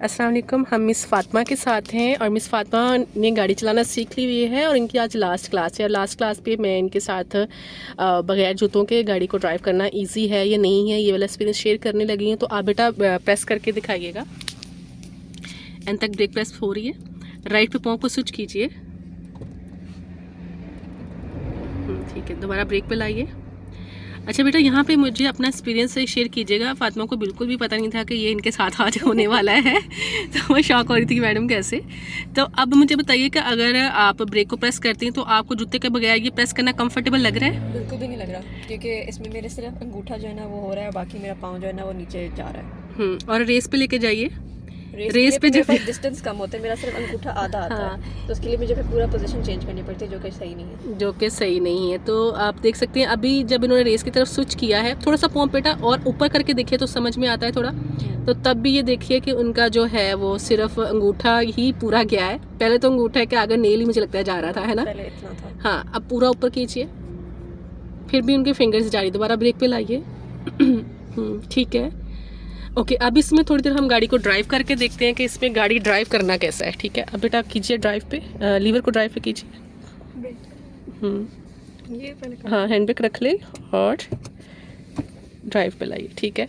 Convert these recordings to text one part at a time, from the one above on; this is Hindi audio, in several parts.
अस्सलाम वालेकुम। हम मिस फ़ातिमा के साथ हैं और मिस फ़ातिमा ने गाड़ी चलाना सीख ली हुई है और इनकी आज लास्ट क्लास है। और लास्ट क्लास पे मैं इनके साथ बगैर जूतों के गाड़ी को ड्राइव करना इजी है या नहीं है ये वाला एक्सपीरियंस शेयर करने लगी हूँ। तो आप बेटा प्रेस करके दिखाइएगा। एंड तक ब्रेक प्रेस हो रही है। राइट पे पाँव को स्विच कीजिए। ठीक है, दोबारा ब्रेक पे लाइए। अच्छा बेटा, यहाँ पे मुझे अपना एक्सपीरियंस शेयर कीजिएगा। फातिमा को बिल्कुल भी पता नहीं था कि ये इनके साथ आज होने वाला है तो मैं शॉक हो रही थी कि मैडम कैसे। तो अब मुझे बताइए कि अगर आप ब्रेक को प्रेस करती हैं तो आपको जूते के बगैर ये प्रेस करना कंफर्टेबल लग रहा है? बिल्कुल भी नहीं लग रहा, क्योंकि इसमें मेरे सिर्फ अंगूठा जो है ना वो हो रहा है, बाकी मेरा पाँव जो है ना वो नीचे जा रहा है। और रेस पे लेके जाइए। रेस पे जब डिस्टेंस कम होता है, मेरा सिर्फ अंगूठा आधा आता है, तो उसके लिए मुझे फिर पूरा पोजीशन चेंज करनी पड़ती है, जो कि सही नहीं है। तो आप देख सकते हैं अभी जब इन्होंने रेस की तरफ स्विच किया है, थोड़ा सा पाँव बेटा और ऊपर करके देखिए तो समझ में आता है थोड़ा। तो तब भी ये देखिए कि उनका जो है वो सिर्फ अंगूठा ही पूरा गया है। पहले तो अंगूठा के आगे नेल ही मुझे लगता है जा रहा था, है ना? पहले इतना था। हाँ, अब पूरा ऊपर कीजिए। फिर भी उनके फिंगर्स जा रही। दोबारा ब्रेक पे लाइए। ठीक है, ओके। अब इसमें थोड़ी देर हम गाड़ी को ड्राइव करके देखते हैं कि इसमें गाड़ी ड्राइव करना कैसा है। ठीक है, अब बेटा आप कीजिए ड्राइव पे, लीवर को ड्राइव पे कीजिए। ये पहले हाँ, हैंड ब्रेक रख ले और ड्राइव पे लाइए। ठीक है,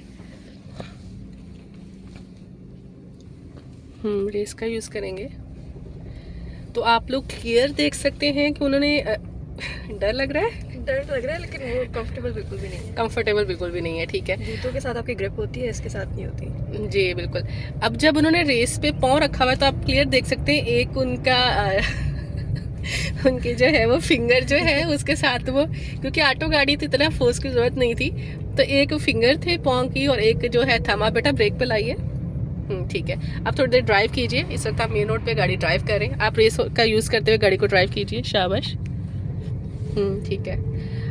रेस का यूज़ करेंगे। तो आप लोग क्लियर देख सकते हैं कि उन्होंने डर लग रहा है लेकिन वो कंफर्टेबल बिल्कुल भी नहीं है। कंफर्टेबल बिल्कुल भी नहीं है। ठीक है, जूतों के साथ आपकी ग्रिप होती है, इसके साथ नहीं होती। जी बिल्कुल। अब जब उन्होंने रेस पे पाँव रखा हुआ है तो आप क्लियर देख सकते हैं एक उनका उनकी जो है वो फिंगर जो है उसके साथ वो, क्योंकि ऑटो गाड़ी थी इतना फोर्स की ज़रूरत नहीं थी, तो एक फिंगर थे पाँव की और एक जो है थमा। बेटा ब्रेक पे लाइए। ठीक है, आप थोड़ी देर ड्राइव कीजिए। इस वक्त आप मेन रोड पे गाड़ी ड्राइव करें। आप रेस का यूज़ करते हुए गाड़ी को ड्राइव कीजिए। शाबाश। ठीक है,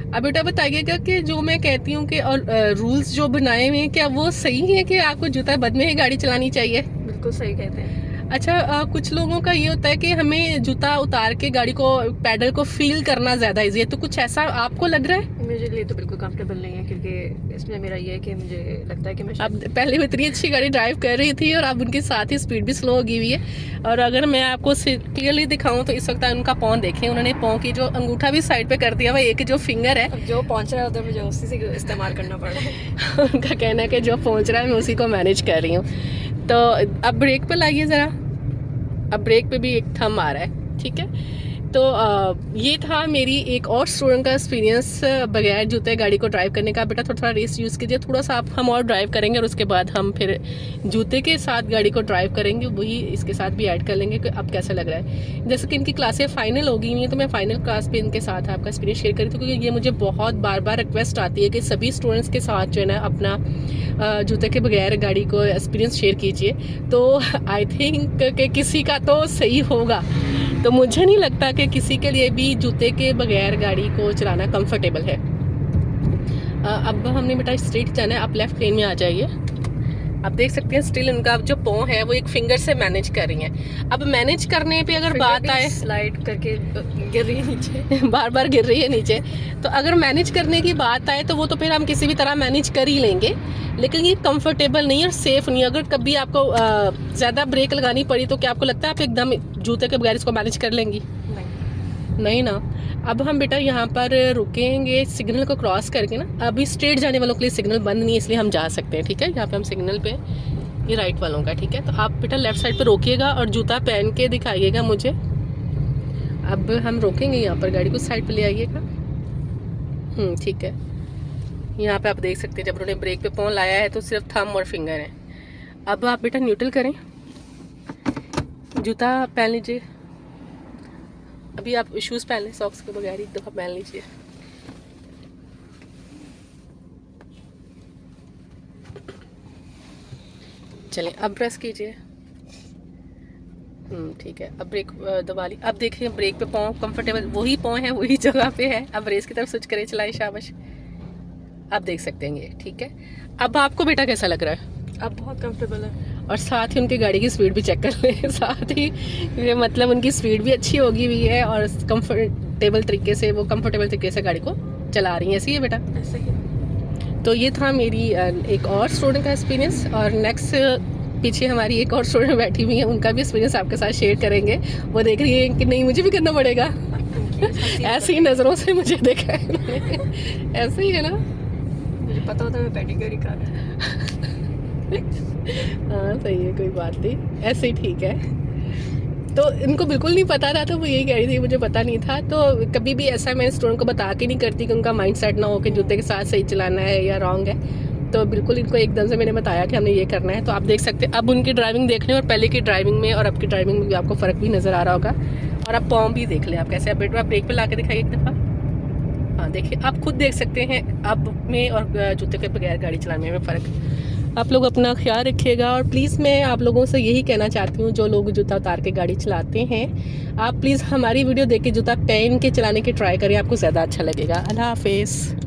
अब बेटा बताइएगा कि जो मैं कहती हूँ कि और रूल्स जो बनाए हुए हैं क्या वो सही है कि आपको जूता बद में ही गाड़ी चलानी चाहिए? बिल्कुल सही कहते हैं। अच्छा, कुछ लोगों का ये होता है कि हमें जूता उतार के गाड़ी को पैडल को फील करना ज़्यादा इजी है, तो कुछ ऐसा आपको लग रहा है? मेरे लिए तो बिल्कुल कंफर्टेबल नहीं है, क्योंकि इसमें मेरा ये है कि मुझे लगता है कि मैं अब पहले भी इतनी अच्छी गाड़ी ड्राइव कर रही थी और अब उनके साथ ही स्पीड भी स्लो होगी हुई है। और अगर मैं आपको क्लियरली दिखाऊं तो इस वक्त उनका पाँव देखें, उन्होंने पाँव की जो अंगूठा भी साइड पे कर दिया हुआ, एक जो फिंगर है जो पहुंच रहा है उधर मुझे उसी से इस्तेमाल करना पड़ रहा है। उनका कहना है कि जो पहुंच रहा है मैं उसी को मैनेज कर रही हूँ। तो अब ब्रेक पे लाइए ज़रा। अब ब्रेक पे भी एक थंब आ रहा है। ठीक है, तो ये था मेरी एक और स्टूडेंट का एक्सपीरियंस बगैर जूते गाड़ी को ड्राइव करने का। बेटा थोड़ा रेस यूज़ कीजिए, थोड़ा सा आप हम और ड्राइव करेंगे और उसके बाद हम फिर जूते के साथ गाड़ी को ड्राइव करेंगे, वही इसके साथ भी ऐड कर लेंगे कि अब कैसा लग रहा है। जैसे कि इनकी क्लासें फाइनल हो गई हैं तो मैं फाइनल क्लास पे इनके साथ आपका एक्सपीरियंस शेयर करी थी, क्योंकि ये मुझे बहुत बार बार रिक्वेस्ट आती है कि सभी स्टूडेंट्स के साथ जो है ना अपना जूते के बगैर गाड़ी को एक्सपीरियंस शेयर कीजिए। तो आई थिंक कि किसी का तो सही होगा, तो मुझे नहीं लगता कि किसी के लिए भी जूते के बगैर गाड़ी को चलाना कंफर्टेबल है। अब हमने बेटा स्ट्रेट जाना है, आप लेफ्ट लेन में आ जाइए। आप देख सकते हैं स्टिल उनका जो पाँव है वो एक फिंगर से मैनेज कर रही हैं। अब मैनेज करने पे अगर बात आए, स्लाइड करके गिर रही है नीचे बार बार गिर रही है नीचे, तो अगर मैनेज करने की बात आए तो वो तो फिर हम किसी भी तरह मैनेज कर ही लेंगे, लेकिन ये कंफर्टेबल नहीं है और सेफ़ नहीं है। अगर कभी आपको ज़्यादा ब्रेक लगानी पड़ी तो क्या आपको लगता है आप एकदम जूते के बगैर इसको मैनेज कर लेंगी? नहीं ना। अब हम बेटा यहाँ पर रुकेंगे सिग्नल को क्रॉस करके ना। अभी स्ट्रेट जाने वालों के लिए सिग्नल बंद नहीं है, इसलिए हम जा सकते हैं। ठीक है, यहाँ पे हम सिग्नल पे, ये राइट वालों का। ठीक है, तो आप बेटा लेफ्ट साइड पे रोकिएगा और जूता पहन के दिखाइएगा मुझे। अब हम रोकेंगे यहाँ पर, गाड़ी को साइड पे ले आइएगा। ठीक है, यहाँ पे आप देख सकते हैं जब उन्होंने ब्रेक पे पाँव लाया है तो सिर्फ थंब और फिंगर है। अब आप बेटा न्यूट्रल करें, जूता पहन लीजिए। अभी आप शूज़ पहन लें, सॉक्स के बगैर एक दफ़ा पहन लीजिए। चलें, अब प्रेस कीजिए। ठीक है, अब ब्रेक दबा ली। अब देखिए ब्रेक पे पाँव कंफर्टेबल वही पाँव है, वही जगह पे है। अब रेस की तरफ स्विच करें, चलाएं। शाबाश, आप देख सकते हैं ये। ठीक है, अब आपको बेटा कैसा लग रहा है? अब बहुत कंफर्टेबल है। और साथ ही उनकी गाड़ी की स्पीड भी चेक कर लें साथ ही, ये मतलब उनकी स्पीड भी अच्छी होगी हुई है और कंफर्टेबल तरीके से वो कंफर्टेबल तरीके से गाड़ी को चला रही हैं। ऐसे ही है बेटा? ऐसे ही। तो ये था मेरी एक और स्टूडेंट का एक्सपीरियंस। और नेक्स्ट पीछे हमारी एक और स्टूडेंट बैठी हुई है, उनका भी एक्सपीरियंस आपके साथ शेयर करेंगे। वो देख रही है कि नहीं मुझे भी करना पड़ेगा। ऐसी नज़रों से मुझे देखा है उन्होंने। ऐसे ही है ना, मुझे पता होता मैं पेडिक्योर ही करा। हाँ सही है, कोई बात नहीं, ऐसे ही ठीक है। तो इनको बिल्कुल नहीं पता था, तो वो यही कह रही थी मुझे पता नहीं था। तो कभी भी ऐसा मैं स्टूडेंट को बता के नहीं करती कि उनका माइंड सेट ना हो कि जूते के साथ सही चलाना है या रॉन्ग है। तो बिल्कुल इनको एकदम से मैंने बताया कि हमने ये करना है। तो आप देख सकते हैं अब उनकी ड्राइविंग देख लें, और पहले की ड्राइविंग में और अब की ड्राइविंग में भी आपको फ़र्क भी नज़र आ रहा होगा। और आप पॉम भी देख लें, आप कैसे, आप ब्रेक पे ला के दिखाइए एक दफ़ा। हाँ देखिए, आप खुद देख सकते हैं अब में और जूते के बगैर गाड़ी चलाने में फ़र्क। आप लोग अपना ख्याल रखिएगा, और प्लीज़ मैं आप लोगों से यही कहना चाहती हूँ, जो लोग जूता उतार के गाड़ी चलाते हैं, आप प्लीज़ हमारी वीडियो देख के जूता पहन के चलाने की ट्राई करें, आपको ज़्यादा अच्छा लगेगा। अल्लाह हाफिज़।